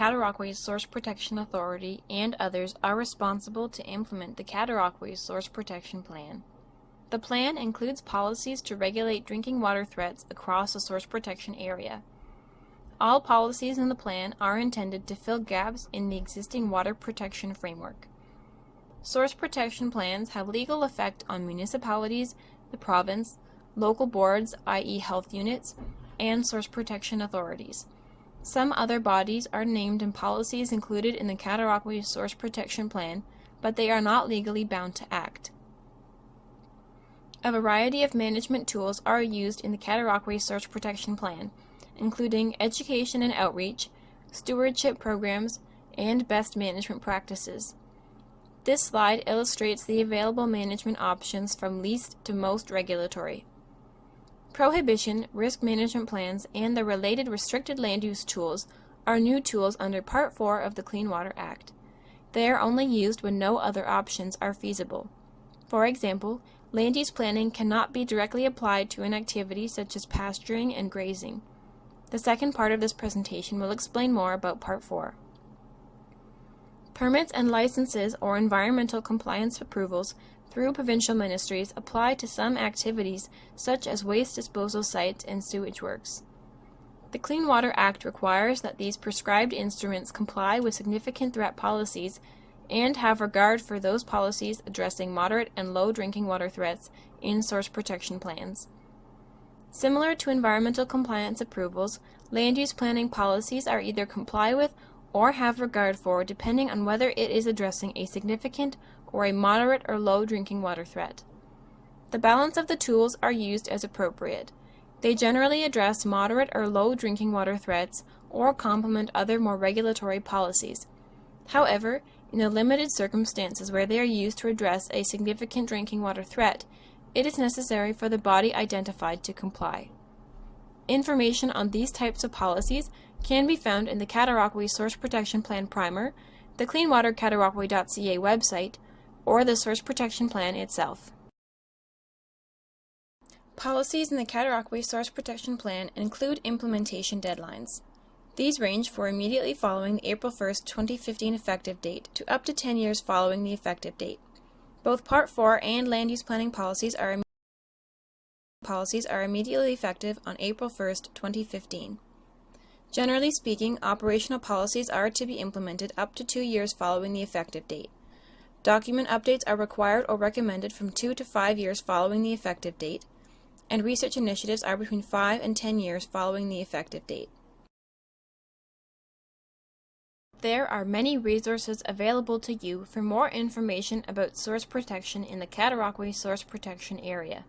Cataraqui Source Protection Authority and others are responsible to implement the Cataraqui Source Protection Plan. The plan includes policies to regulate drinking water threats across the source protection area. All policies in the plan are intended to fill gaps in the existing water protection framework. Source protection plans have legal effect on municipalities, the province, local boards, i.e. health units, and source protection authorities. Some other bodies are named in policies included in the Cataraqui Source Protection Plan, but they are not legally bound to act. A variety of management tools are used in the Cataraqui Source Protection Plan, including education and outreach, stewardship programs, and best management practices. This slide illustrates the available management options from least to most regulatory. Prohibition, risk management plans, and the related restricted land use tools are new tools under Part 4 of the Clean Water Act. They are only used when no other options are feasible. For example, land use planning cannot be directly applied to an activity such as pasturing and grazing. The second part of this presentation will explain more about Part 4. Permits and licenses or environmental compliance approvals through provincial ministries apply to some activities such as waste disposal sites and sewage works. The Clean Water Act requires that these prescribed instruments comply with significant threat policies and have regard for those policies addressing moderate and low drinking water threats in source protection plans. Similar to environmental compliance approvals, land use planning policies are either comply with or have regard for depending on whether it is addressing a significant or a moderate or low drinking water threat. The balance of the tools are used as appropriate. They generally address moderate or low drinking water threats or complement other more regulatory policies. However, in the limited circumstances where they are used to address a significant drinking water threat, it is necessary for the body identified to comply. Information on these types of policies can be found in the Cataraqui Source Protection Plan Primer, the cleanwatercataraqui.ca website, or the Source Protection Plan itself. Policies in the Cataraqui Source Protection Plan include implementation deadlines. These range for immediately following the April 1, 2015 effective date to up to 10 years following the effective date. Both Part 4 and land use planning policies are immediately effective on April 1, 2015. Generally speaking, operational policies are to be implemented up to 2 years following the effective date. Document updates are required or recommended from 2 to 5 years following the effective date, and research initiatives are between 5 and 10 years following the effective date. There are many resources available to you for more information about source protection in the Cataraqui Source Protection Area.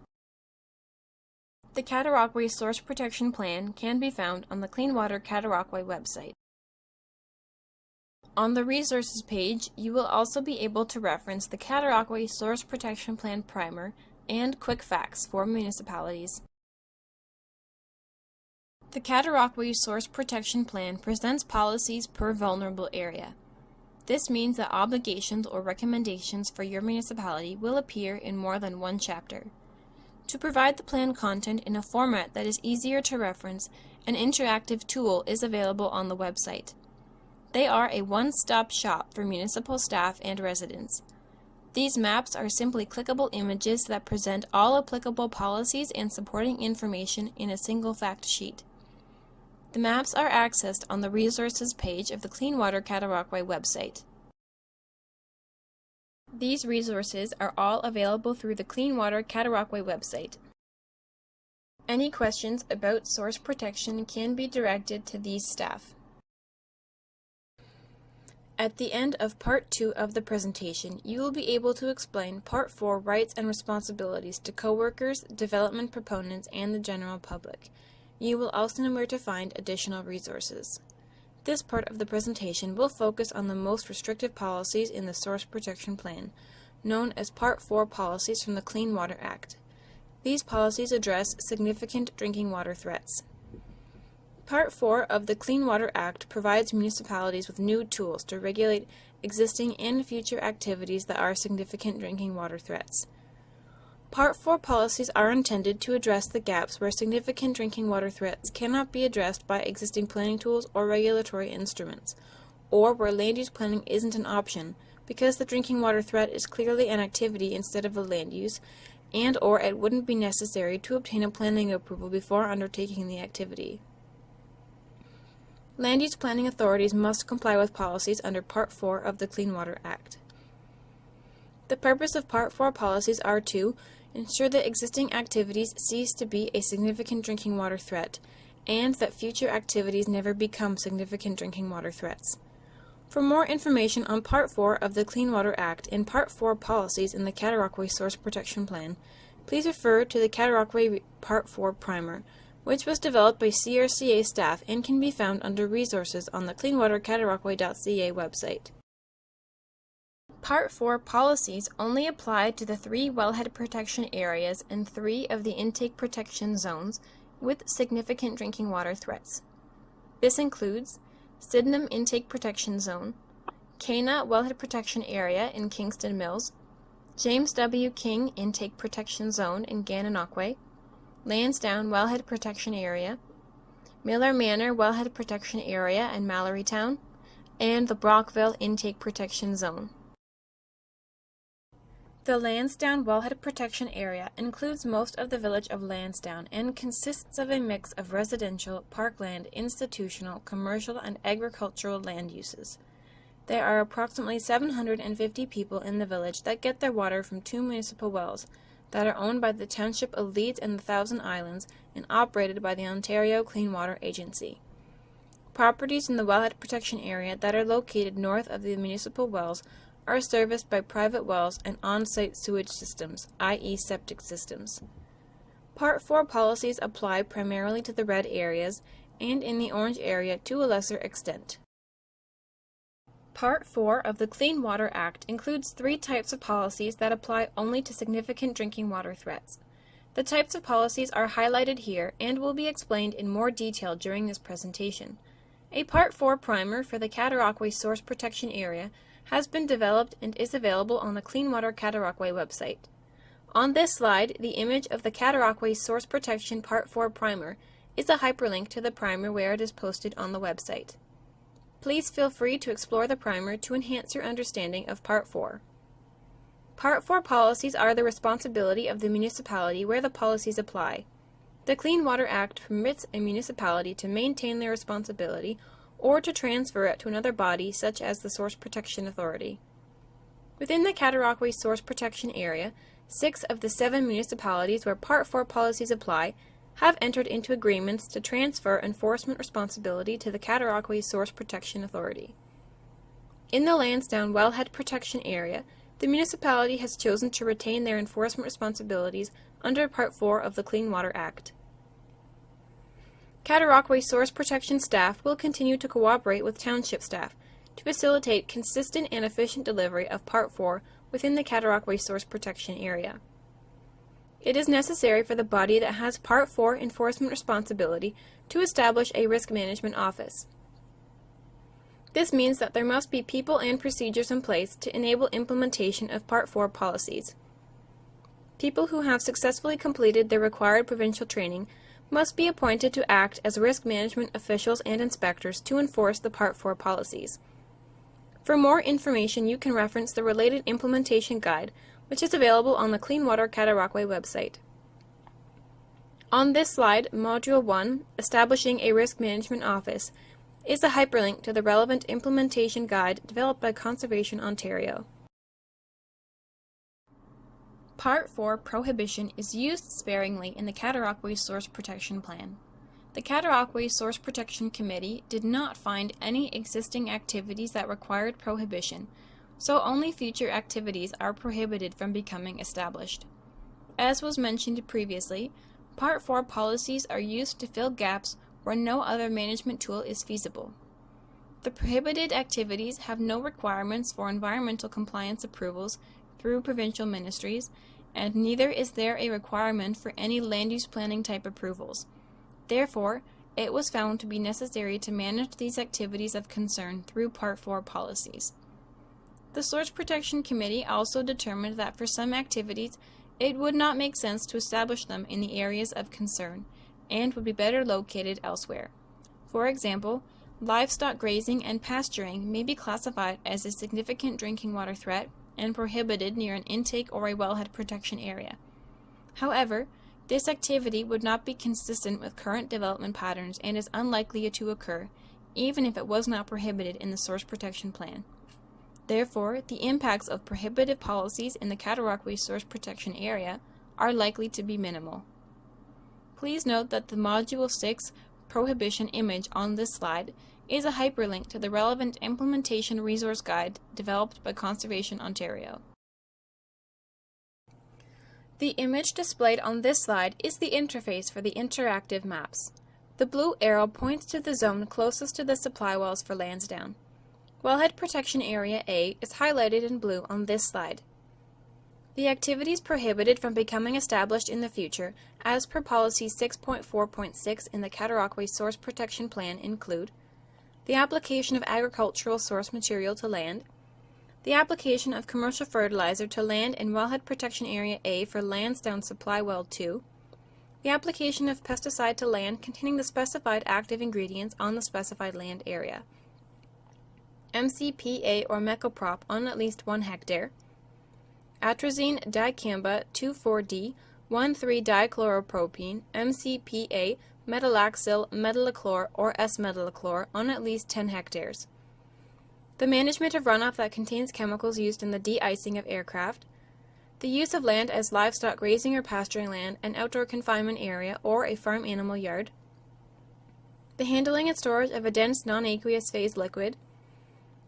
The Cataraqui Source Protection Plan can be found on the Clean Water Cataraqui website. On the Resources page, you will also be able to reference the Cataraqui Source Protection Plan Primer and Quick Facts for municipalities. The Cataraqui Source Protection Plan presents policies per vulnerable area. This means that obligations or recommendations for your municipality will appear in more than one chapter. To provide the plan content in a format that is easier to reference, an interactive tool is available on the website. They are a one-stop shop for municipal staff and residents. These maps are simply clickable images that present all applicable policies and supporting information in a single fact sheet. The maps are accessed on the Resources page of the Clean Water Cataraqui website. These resources are all available through the Clean Water Cataraqui website. Any questions about source protection can be directed to these staff. At the end of Part 2 of the presentation, you will be able to explain Part 4 rights and responsibilities to coworkers, development proponents, and the general public. You will also know where to find additional resources. This part of the presentation will focus on the most restrictive policies in the Source Protection Plan, known as Part 4 policies from the Clean Water Act. These policies address significant drinking water threats. Part 4 of the Clean Water Act provides municipalities with new tools to regulate existing and future activities that are significant drinking water threats. Part 4 policies are intended to address the gaps where significant drinking water threats cannot be addressed by existing planning tools or regulatory instruments, or where land use planning isn't an option, because the drinking water threat is clearly an activity instead of a land use, and or it wouldn't be necessary to obtain a planning approval before undertaking the activity. Land use planning authorities must comply with policies under Part 4 of the Clean Water Act. The purpose of Part 4 policies are to ensure that existing activities cease to be a significant drinking water threat, and that future activities never become significant drinking water threats. For more information on Part 4 of the Clean Water Act and Part 4 policies in the Cataraqui Source Protection Plan, please refer to the Cataraqui Part 4 Primer, which was developed by CRCA staff and can be found under Resources on the cleanwatercataraqui.ca website. Part 4 policies only apply to the 3 wellhead protection areas and 3 of the intake protection zones with significant drinking water threats. This includes Sydenham Intake Protection Zone, Cana Wellhead Protection Area in Kingston Mills, James W. King Intake Protection Zone in Gananoque, Lansdowne Wellhead Protection Area, Miller Manor Wellhead Protection Area in Mallorytown, and the Brockville Intake Protection Zone. The Lansdowne Wellhead Protection Area includes most of the village of Lansdowne and consists of a mix of residential, parkland, institutional, commercial, and agricultural land uses. There are approximately 750 people in the village that get their water from 2 municipal wells that are owned by the Township of Leeds and the Thousand Islands and operated by the Ontario Clean Water Agency. Properties in the Wellhead Protection Area that are located north of the municipal wells are serviced by private wells and on-site sewage systems, i.e. septic systems. Part 4 policies apply primarily to the red areas and in the orange area to a lesser extent. Part 4 of the Clean Water Act includes 3 types of policies that apply only to significant drinking water threats. The types of policies are highlighted here and will be explained in more detail during this presentation. A Part 4 primer for the Cataraqui Source Protection Area has been developed and is available on the Clean Water Cataraqui website. On this slide, the image of the Cataraqui Source Protection Part 4 primer is a hyperlink to the primer where it is posted on the website. Please feel free to explore the primer to enhance your understanding of Part 4. Part 4 policies are the responsibility of the municipality where the policies apply. The Clean Water Act permits a municipality to maintain their responsibility or to transfer it to another body such as the Source Protection Authority. Within the Cataraqui Source Protection Area, 6 of the 7 municipalities where Part 4 policies apply have entered into agreements to transfer enforcement responsibility to the Cataraqui Source Protection Authority. In the Lansdowne Wellhead Protection Area, the municipality has chosen to retain their enforcement responsibilities under Part 4 of the Clean Water Act. Cataraqui Source Protection staff will continue to cooperate with township staff to facilitate consistent and efficient delivery of Part 4 within the Cataraqui Source Protection Area. It is necessary for the body that has Part 4 enforcement responsibility to establish a risk management office. This means that there must be people and procedures in place to enable implementation of Part 4 policies. People who have successfully completed their required provincial training must be appointed to act as risk management officials and inspectors to enforce the Part 4 policies. For more information, you can reference the related implementation guide, which is available on the Clean Water Cataraqui website. On this slide, Module 1, Establishing a Risk Management Office, is a hyperlink to the relevant implementation guide developed by Conservation Ontario. Part 4 Prohibition is used sparingly in the Cataraqui Source Protection Plan. The Cataraqui Source Protection Committee did not find any existing activities that required prohibition, so only future activities are prohibited from becoming established. As was mentioned previously, Part 4 policies are used to fill gaps where no other management tool is feasible. The prohibited activities have no requirements for environmental compliance approvals through provincial ministries, and neither is there a requirement for any land use planning type approvals. Therefore, it was found to be necessary to manage these activities of concern through Part 4 policies. The Source Protection Committee also determined that for some activities, it would not make sense to establish them in the areas of concern, and would be better located elsewhere. For example, livestock grazing and pasturing may be classified as a significant drinking water threat and prohibited near an intake or a wellhead protection area. However, this activity would not be consistent with current development patterns and is unlikely to occur, even if it was not prohibited in the Source Protection Plan. Therefore, the impacts of prohibitive policies in the Cataraqui Source Protection Area are likely to be minimal. Please note that the Module 6 Prohibition image on this slide is a hyperlink to the relevant implementation resource guide developed by Conservation Ontario. The image displayed on this slide is the interface for the interactive maps. The blue arrow points to the zone closest to the supply wells for Lansdowne. Wellhead Protection Area A is highlighted in blue on this slide. The activities prohibited from becoming established in the future, as per Policy 6.4.6 in the Cataraqui Source Protection Plan, include the application of agricultural source material to land, the application of commercial fertilizer to land in Wellhead Protection Area A for Lansdowne Supply Well 2, the application of pesticide to land containing the specified active ingredients on the specified land area, MCPA or mecoprop on at least 1 hectare, atrazine dicamba 2,4-D 1,3-dichloropropene MCPA metalaxyl metallochlor or S-metallochlor on at least 10 hectares. The management of runoff that contains chemicals used in the de-icing of aircraft. The use of land as livestock grazing or pasturing land, an outdoor confinement area, or a farm animal yard. The handling and storage of a dense non-aqueous phase liquid.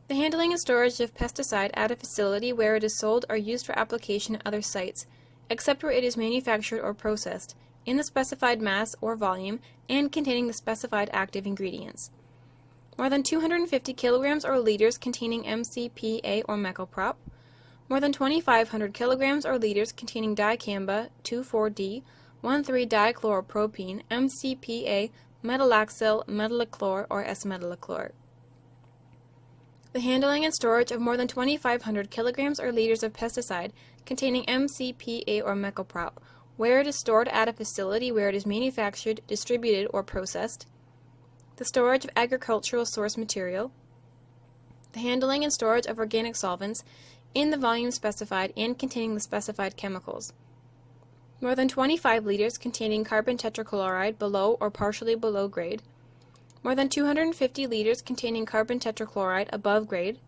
The handling and storage of pesticide at a facility where it is sold or used for application at other sites, except where it is manufactured or processed, in the specified mass or volume, and containing the specified active ingredients. More than 250 kilograms or liters containing MCPA or mecoprop. More than 2,500 kilograms or liters containing dicamba 2,4-D 1,3-dichloropropene MCPA metalaxyl metallochlor or S-metallochlor. The handling and storage of more than 2,500 kilograms or liters of pesticide containing MCPA or mecoprop, where it is stored at a facility where it is manufactured, distributed, or processed. The storage of agricultural source material. The handling and storage of organic solvents in the volume specified and containing the specified chemicals. More than 25 liters containing carbon tetrachloride below or partially below grade. More than 250 liters containing carbon tetrachloride above grade.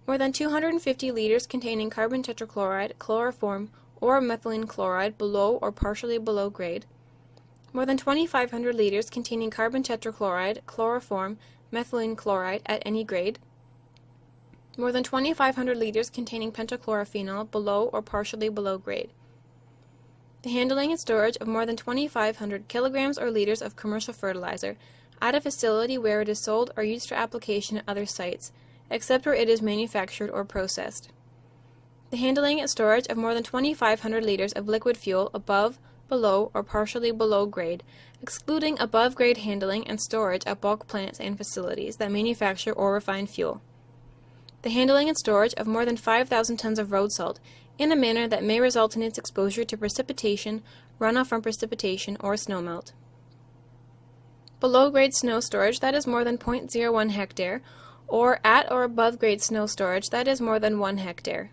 More than 250 liters containing carbon tetrachloride, chloroform, or methylene chloride below or partially below grade. More than 2,500 liters containing carbon tetrachloride, chloroform, methylene chloride at any grade. More than 2,500 liters containing pentachlorophenol below or partially below grade. The handling and storage of more than 2,500 kilograms or liters of commercial fertilizer at a facility where it is sold or used for application at other sites, except where it is manufactured or processed. The handling and storage of more than 2,500 liters of liquid fuel above, below, or partially below grade, excluding above-grade handling and storage at bulk plants and facilities that manufacture or refine fuel. The handling and storage of more than 5,000 tons of road salt in a manner that may result in its exposure to precipitation, runoff from precipitation, or snowmelt. Below-grade snow storage that is more than 0.01 hectare, or at or above grade snow storage that is more than 1 hectare.